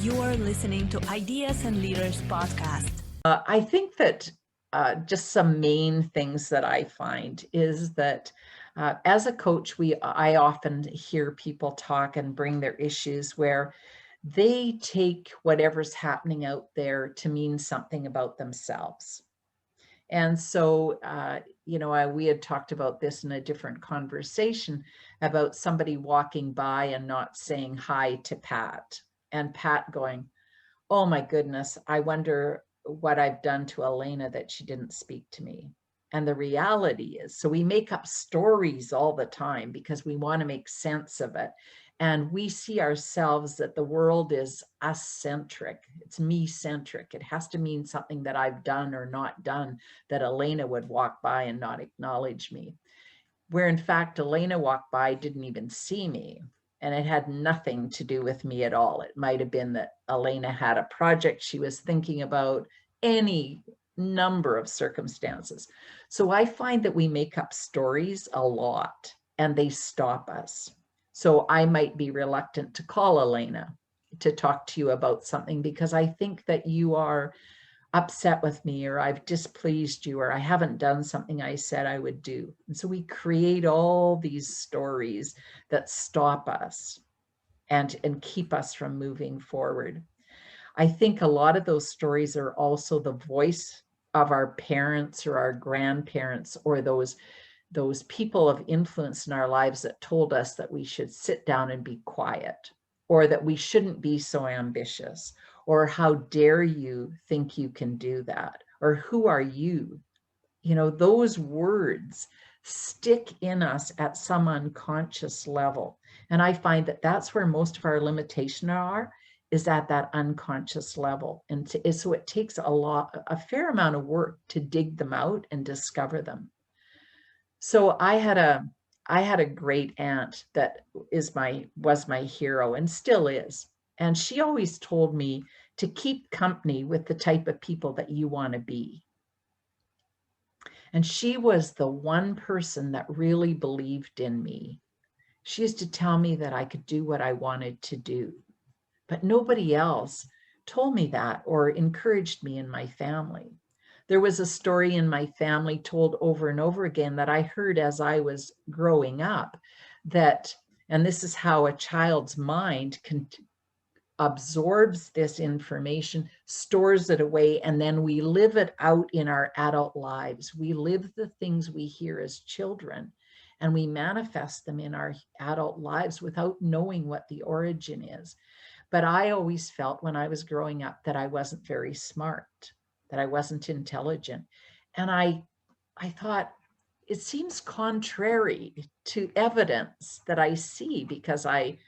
You're listening to Ideas and Leaders podcast. I think that just some main things that I find is that as a coach, I often hear people talk and bring their issues where they take whatever's happening out there to mean something about themselves. And so, we had talked about this in a different conversation about somebody walking by and not saying hi to Pat, and Pat going, "Oh my goodness, I wonder what I've done to Elena that she didn't speak to me." And the reality is, so we make up stories all the time because we want to make sense of it. And we see ourselves that the world is us-centric. It's me-centric. It has to mean something that I've done or not done that Elena would walk by and not acknowledge me. Where in fact, Elena walked by, didn't even see me. And it had nothing to do with me at all. It might have been that Elena had a project she was thinking about, any number of circumstances. So I find that we make up stories a lot and they stop us. So I might be reluctant to call Elena to talk to you about something because I think that you are upset with me, or I've displeased you, or I haven't done something I said I would do. And so we create all these stories that stop us and keep us from moving forward. I think a lot of those stories are also the voice of our parents or our grandparents, or those people of influence in our lives that told us that we should sit down and be quiet, or that we shouldn't be so ambitious, or how dare you think you can do that, or who are you? Those words stick in us at some unconscious level. And I find that that's where most of our limitations are, is at that unconscious level. And so it takes a fair amount of work to dig them out and discover them. So I had a great aunt that was my hero and still is. And she always told me to keep company with the type of people that you want to be. And she was the one person that really believed in me. She used to tell me that I could do what I wanted to do, but nobody else told me that or encouraged me in my family. There was a story in my family told over and over again that I heard as I was growing up, and this is how a child's mind absorbs this information, stores it away, and then we live it out in our adult lives. We live the things we hear as children, and we manifest them in our adult lives without knowing what the origin is. But I always felt when I was growing up that I wasn't very smart, that I wasn't intelligent. And I thought, it seems contrary to evidence that I see, because I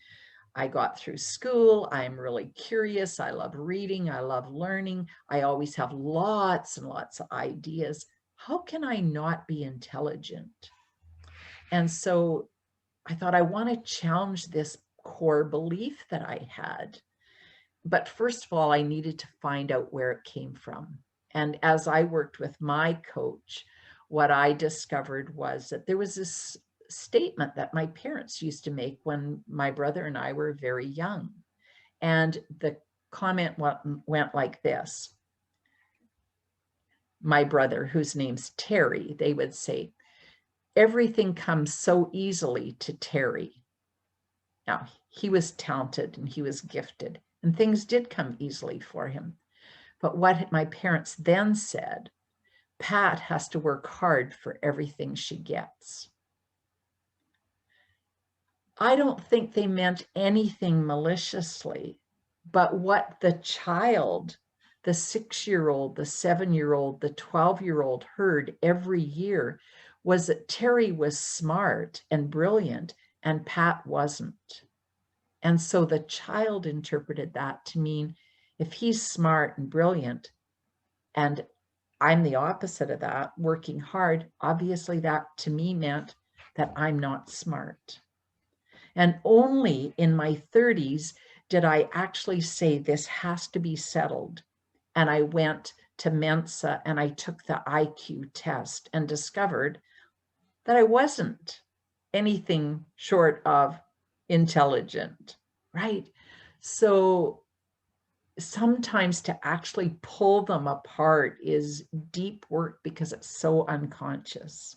got through school. I'm really curious. I love reading. I love learning. I always have lots and lots of ideas. How can I not be intelligent? And so I thought, I want to challenge this core belief that I had. But first of all, I needed to find out where it came from. And as I worked with my coach, what I discovered was that there was this statement that my parents used to make when my brother and I were very young. And the comment went like this. My brother, whose name's Terry, they would say, "Everything comes so easily to Terry." Now, he was talented and he was gifted, and things did come easily for him. But what my parents then said, Pat has to work hard for everything she gets. I don't think they meant anything maliciously, but what the child, the 6-year-old, the 7-year-old, the 12-year-old heard every year was that Terry was smart and brilliant and Pat wasn't. And so the child interpreted that to mean, if he's smart and brilliant and I'm the opposite of that, working hard, obviously that to me meant that I'm not smart. And only in my 30s did I actually say, this has to be settled. And I went to Mensa and I took the IQ test and discovered that I wasn't anything short of intelligent, right? So sometimes to actually pull them apart is deep work because it's so unconscious.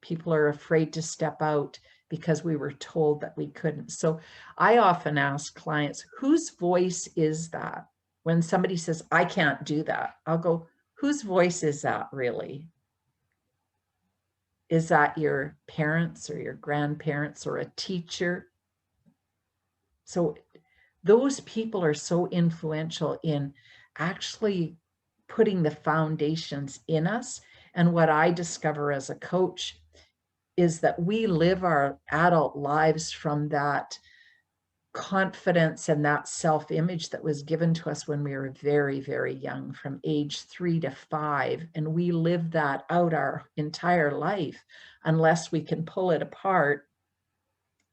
People are afraid to step out because we were told that we couldn't. So I often ask clients, whose voice is that? When somebody says, I can't do that, I'll go, whose voice is that really? Is that your parents or your grandparents or a teacher? So those people are so influential in actually putting the foundations in us. And what I discover as a coach is that we live our adult lives from that confidence and that self-image that was given to us when we were very, very young, from age 3 to 5. And we live that out our entire life unless we can pull it apart,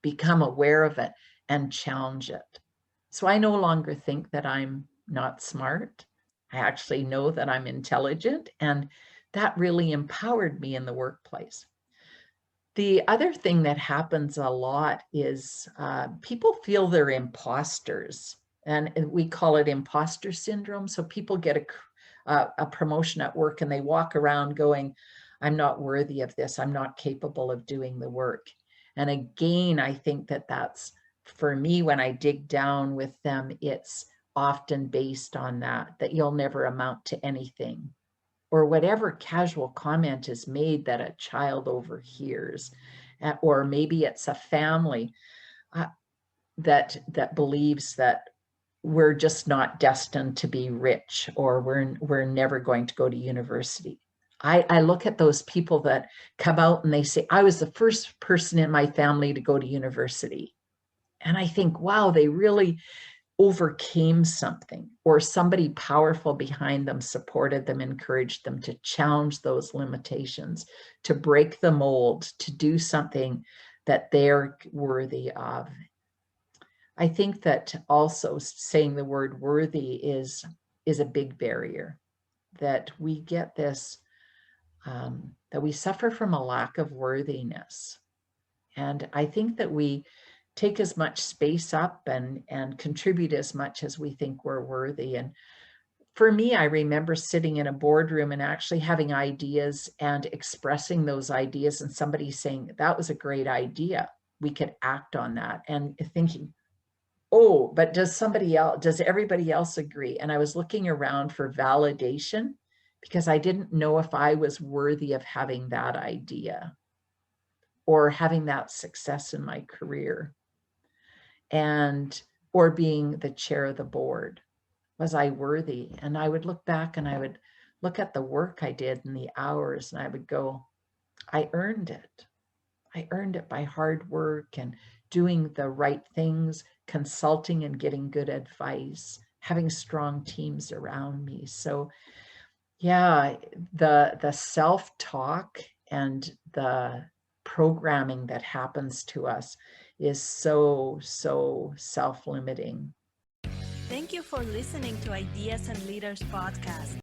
become aware of it, and challenge it. So I no longer think that I'm not smart. I actually know that I'm intelligent, and that really empowered me in the workplace. The other thing that happens a lot is people feel they're imposters, and we call it imposter syndrome. So people get a promotion at work and they walk around going, I'm not worthy of this. I'm not capable of doing the work. And again, I think that that's, for me, when I dig down with them, it's often based on that you'll never amount to anything, or whatever casual comment is made that a child overhears, or maybe it's a family that believes that we're just not destined to be rich, or we're never going to go to university. I look at those people that come out and they say, I was the first person in my family to go to university. And I think, wow, they really overcame something, or somebody powerful behind them supported them, encouraged them to challenge those limitations, to break the mold, to do something that they're worthy of. I think that also saying the word worthy is a big barrier, that we get this, that we suffer from a lack of worthiness. And I think that we take as much space up and contribute as much as we think we're worthy. And for me, I remember sitting in a boardroom and actually having ideas and expressing those ideas, and somebody saying, that was a great idea, we could act on that, and thinking, oh, but does everybody else agree? And I was looking around for validation because I didn't know if I was worthy of having that idea or having that success in my career, and or being the chair of the board. Was I worthy? And I would look back and I would look at the work I did and the hours, and I would go, I earned it. I earned it by hard work and doing the right things, consulting and getting good advice, having strong teams around me. So yeah, the self-talk and the programming that happens to us is so self-limiting. Thank you for listening to Ideas and Leaders podcast.